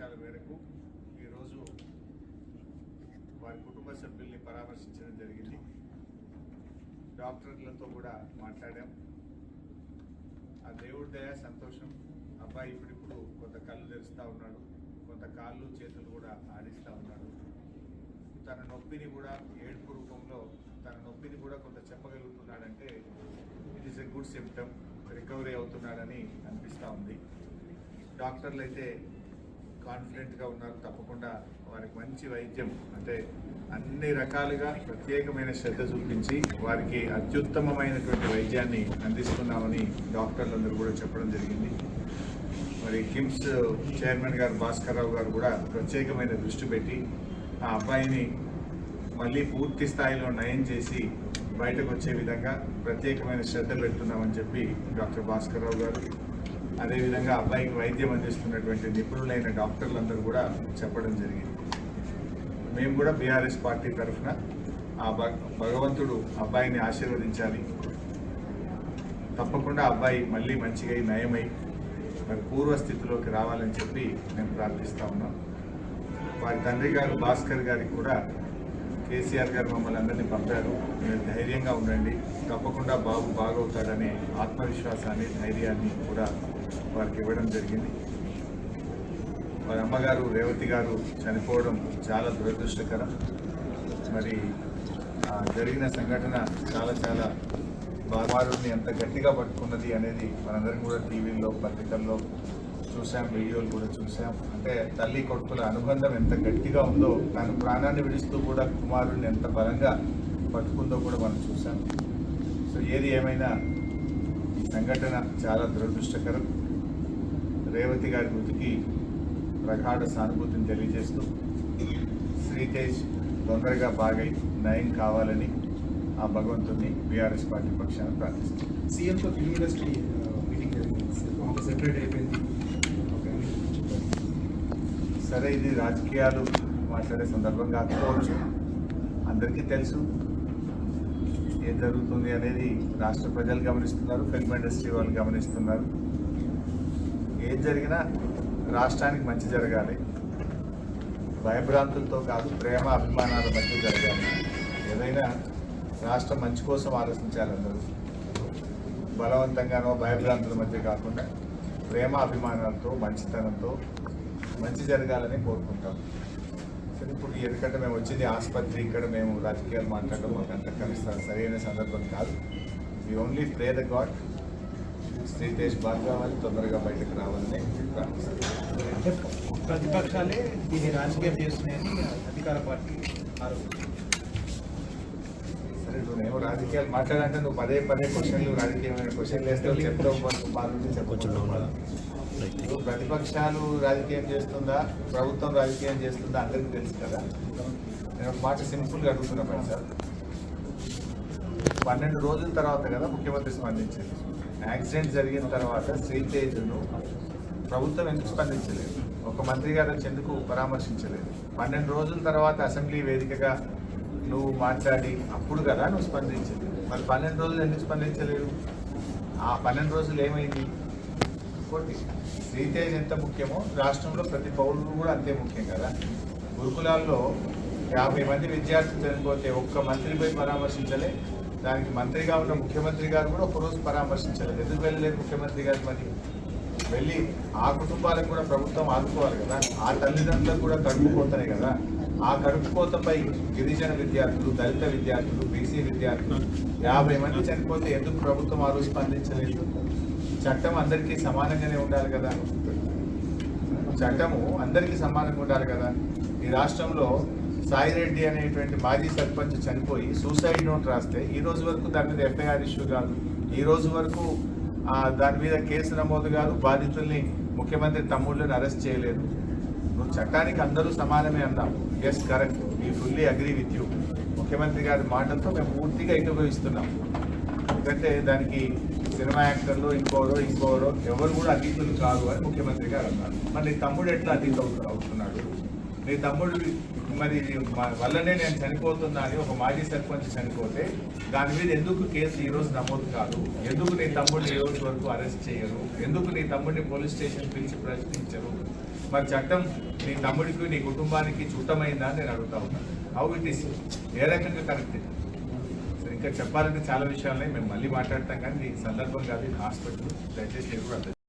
ఆదేశాల మేరకు ఈరోజు వారి కుటుంబ సభ్యుల్ని పరామర్శించడం జరిగింది. డాక్టర్లతో కూడా మాట్లాడాం. ఆ దేవుడి దయ సంతోషం. అబ్బాయి ఇప్పుడిప్పుడు కొంత కళ్ళు తెరుస్తూ ఉన్నాడు, కొంత కాళ్ళు చేతులు కూడా ఆడిస్తూ ఉన్నాడు. తన నొప్పిని కూడా ఏడుపు రూపంలో తన నొప్పిని కూడా కొంత చెప్పగలుగుతున్నాడంటే it is a good symptom. Recovery అవుతున్నాడని అనిపిస్తూ ఉంది. డాక్టర్లు అయితే కాన్ఫిడెంట్గా ఉన్నారు. తప్పకుండా వారికి మంచి వైద్యం అంటే అన్ని రకాలుగా ప్రత్యేకమైన శ్రద్ధ చూపించి వారికి అత్యుత్తమమైనటువంటి వైద్యాన్ని అందిస్తున్నామని డాక్టర్లందరూ కూడా చెప్పడం జరిగింది. మరి కిమ్స్ చైర్మన్ గారు భాస్కర్ రావు గారు కూడా ప్రత్యేకమైన దృష్టి పెట్టి ఆ అబ్బాయిని మళ్ళీ పూర్తి స్థాయిలో నయం చేసి బయటకు వచ్చే విధంగా ప్రత్యేకమైన శ్రద్ధ పెడుతున్నామని చెప్పి డాక్టర్ భాస్కర్ రావు గారు, అదేవిధంగా అబ్బాయికి వైద్యం అందిస్తున్నటువంటి నిపుణులైన డాక్టర్లందరూ కూడా చెప్పడం జరిగింది. మేము కూడా బీఆర్ఎస్ పార్టీ తరఫున ఆ భగవంతుడు అబ్బాయిని ఆశీర్వదించాలి. తప్పకుండా అబ్బాయి మళ్ళీ మంచిగా నయమై మరి పూర్వస్థితిలోకి రావాలని చెప్పి మేము ప్రార్థిస్తూ ఉన్నాం. వారి తండ్రి గారు భాస్కర్ గారికి కూడా కేసీఆర్ గారు మమ్మల్ని అందరినీ పంపారు. మీరు ధైర్యంగా ఉండండి, తప్పకుండా బాబు బాగవుతాడనే ఆత్మవిశ్వాసాన్ని ధైర్యాన్ని కూడా వారికి ఇవ్వడం జరిగింది. వారి అమ్మగారు రేవతి గారు చనిపోవడం చాలా దురదృష్టకరం. మరి జరిగిన సంఘటన చాలా బామారుని ఎంత గట్టిగా పట్టుకున్నది అనేది మనందరం కూడా టీవీల్లో పత్రికల్లో చూసాం, వీడియోలు కూడా చూసాం. అంటే తల్లి కొడుకుల అనుబంధం ఎంత గట్టిగా ఉందో, తను ప్రాణాన్ని విడుస్తూ కూడా కుమారుడిని ఎంత బలంగా పట్టుకుందో కూడా మనం చూసాం. సో ఏది ఏమైనా ఈ సంఘటన చాలా దురదృష్టకరం. రేవతి గారి మృతికి ప్రగాఢ సానుభూతిని తెలియజేస్తూ శ్రీతేజ్ తొందరగా బాగై నయం కావాలని ఆ భగవంతుని బీఆర్ఎస్ పార్టీ పక్షాన ప్రార్థిస్తుంది. సీఎంతో ఫిల్మ్ ఇండస్ట్రీ మీటింగ్ సెపరేట్ అయిపోయింది. సరే, ఇది రాజకీయాలు మాట్లాడే సందర్భం కాకపోవచ్చు. అందరికీ తెలుసు ఏం జరుగుతుంది అనేది. రాష్ట్ర ప్రజలు గమనిస్తున్నారు, ఫిల్మ్ ఇండస్ట్రీ వాళ్ళు గమనిస్తున్నారు. ఏం జరిగినా రాష్ట్రానికి మంచి జరగాలి, భయభ్రాంతులతో కాదు, ప్రేమ అభిమానాల మధ్య జరగాలి. ఏదైనా రాష్ట్రం మంచి కోసం ఆలోచించాలి. అందరూ బలవంతంగానో భయభ్రాంతుల మధ్య కాకుండా ప్రేమ అభిమానాలతో మంచితనంతో మంచి జరగాలని కోరుకుంటాం. సరే, ఇప్పుడు ఎందుకంటే మేము వచ్చింది ఆసుపత్రి, ఇక్కడ మేము రాజకీయాలు మాట్లాడడం మాకు అంత కలిస్తారు సరైన సందర్భం కాదు. We only pray the God Sritej బాగా తొందరగా బయటకు రావాలని ప్రార్థిస్తాం. అంటే ప్రతిపక్షాలే దీన్ని రాజకీయం చేస్తున్నాయని అధికార పార్టీ ఆరోపణ. సరే, నువ్వేమో రాజకీయాలు మాట్లాడంటే నువ్వు పదే క్వశ్చన్లు రాజకీయమైన క్వశ్చన్లు వేస్తే చెప్తావు, చెప్పవచ్చు. ప్రతిపక్షాలు రాజకీయం చేస్తుందా, ప్రభుత్వం రాజకీయం చేస్తుందా అందరికీ తెలుసు కదా. నేను ఒక మాట సింపుల్గా అడుగుతున్నా పని సార్. 12 రోజుల తర్వాత కదా ముఖ్యమంత్రి స్పందించింది. యాక్సిడెంట్ జరిగిన తర్వాత శ్రీతేజ్ను ప్రభుత్వం ఎందుకు స్పందించలేదు? ఒక మంత్రి గారు వచ్చి ఎందుకు పరామర్శించలేదు? 12 రోజుల తర్వాత అసెంబ్లీ వేదికగా నువ్వు మాట్లాడి అప్పుడు కదా నువ్వు స్పందించింది. మరి 12 రోజులు ఎందుకు స్పందించలేదు? ఆ 12 రోజులు ఏమైంది? ఇంకోటి, శ్రీతేజ్ ఎంత ముఖ్యమో రాష్ట్రంలో ప్రతి పౌరుడు కూడా అంతే ముఖ్యం కదా. గురుకులాల్లో 50 మంది విద్యార్థులు చనిపోతే ఒక్క మంత్రి పోయి పరామర్శించలే. దానికి మంత్రిగా ఉన్న ముఖ్యమంత్రి గారు కూడా ఒకరోజు పరామర్శించలేదు. ఎందుకు వెళ్ళలేదు ముఖ్యమంత్రి గారు? మరి వెళ్ళి ఆ కుటుంబాలకు కూడా ప్రభుత్వం ఆదుకోవాలి కదా. ఆ తల్లిదండ్రులకు కూడా కడుపు కోతనే కదా. ఆ కడుపు కోతపై గిరిజన విద్యార్థులు, దళిత విద్యార్థులు, బీసీ విద్యార్థులు 50 మంది చనిపోతే ఎందుకు ప్రభుత్వం ఆ రోజు స్పందించలేదు? చట్టం అందరికీ సమానంగానే ఉండాలి కదా. చట్టము అందరికీ సమానంగా ఉండాలి కదా. ఈ రాష్ట్రంలో సాయిరెడ్డి అనేటువంటి మాజీ సర్పంచ్ చనిపోయి సూసైడ్ నోట్ రాస్తే ఈ రోజు వరకు దాని మీద ఎఫ్ఐఆర్ ఇష్యూ కాదు. ఈ రోజు వరకు దాని మీద కేసు నమోదు కాదు. బాధితుల్ని ముఖ్యమంత్రి తమ్ముళ్ళని అరెస్ట్ చేయలేదు. నువ్వు చట్టానికి అందరూ సమానమే అన్నావు. Yes, correct, we fully agree with you. ముఖ్యమంత్రి గారి మాటలతో మేము పూర్తిగా ఏకీభవిస్తున్నాం. ఎందుకంటే దానికి సినిమా యాక్టర్లు ఇంకోరో ఎవరు కూడా అతీతులు కాదు అని ముఖ్యమంత్రి గారు అన్నారు. మరి నీ తమ్ముడు ఎట్లా అతీత అవుతున్నాడు? నీ తమ్ముడు మరి వల్లనే నేను చనిపోతున్నా అని ఒక మాజీ సర్పంచ్ చనిపోతే దాని మీద ఎందుకు కేసు ఈరోజు నమోదు కాదు? ఎందుకు నీ తమ్ముడిని ఈ రోజు వరకు అరెస్ట్ చేయరు? ఎందుకు నీ తమ్ముడిని పోలీస్ స్టేషన్ పిలిచి ప్రశ్నించరు? మరి చట్టం నీ తమ్ముడికి నీ కుటుంబానికి చుట్టమైందా అని నేను అడుగుతా ఉన్నాను. హౌ ఇట్ ఈస్, ఏ రకంగా కరెక్ట్? ఇంకా చెప్పాలంటే చాలా విషయాలని మేము మళ్ళీ మాట్లాడతాం, కానీ ఈ సందర్భం కాదు, హాస్పిటల్ దయచేసి మీరు కూడా